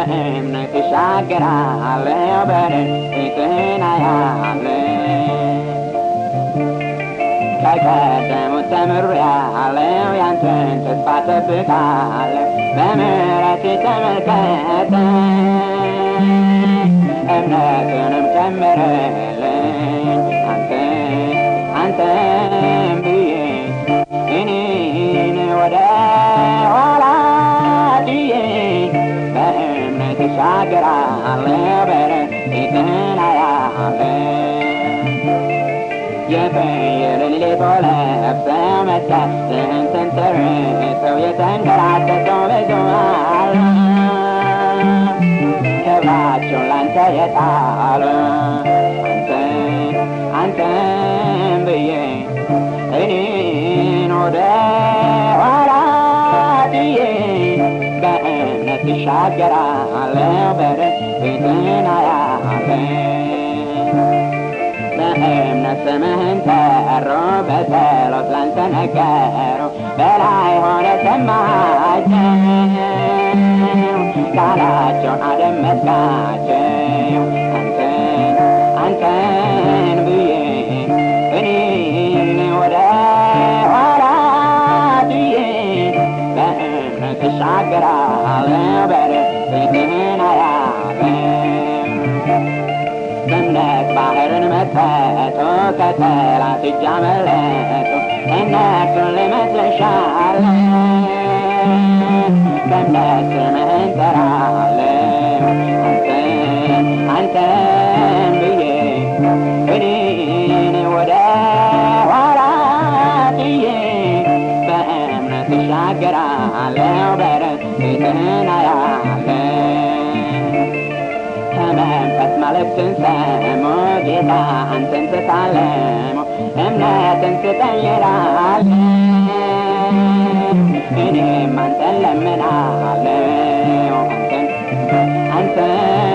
በእምነት እሻገራለሁ በረከትህን አያለሁ ከቀደሙት ተምሬአለሁ ያንተን ተስፋ እጠብቃለሁ በምሕረትህ ተመልከተኝ እምነትንም ጨምርልኝ አንተን ብዬ እኔን ወደ ኋላ ጥዬ በእምነት እሻገራለሁ በረከትህን አያለሁ የፍየልን ሌጦ ለብሰው መስቀልህን ተንተርሰው የተንከራተተው ብዙ አለ ክብራቸውን ላንተ የጣሉ አንተን ብዬ እኔን ወደ ኋላ ጥዬ በእምነት እሻገራለሁ በረከትህን አያለሁ በእምነት ስምህን ጠሩ በጸሎት ላንተ ነገሩ በላይ ሆነ ሰማሃቸው ቃላቸውን አደመጥካቸው አንተን ብዬ እኔን ወደ ኋላ ጥዬ በእምነት እሻገራለሁ በረከትህን አያለሁ በእምነት ባህርን መጠጡ ከጠላት እጅ አመለጡ እነርሱን ልመስል እሻለሁ በእምነት ስምህን እጠራለሁ አንተን ብዬ እኔን ወደ ኋላ ጥዬ በእምነት እሻገራለሁ በረከትህን አያለሁ ከመንፈስ መልእክትን ሰሙ ጌታ አንተን ተሳለሙ እምነትን ስጠኝ እላለሁ እኔም አንተን ለምናለሁ አንተን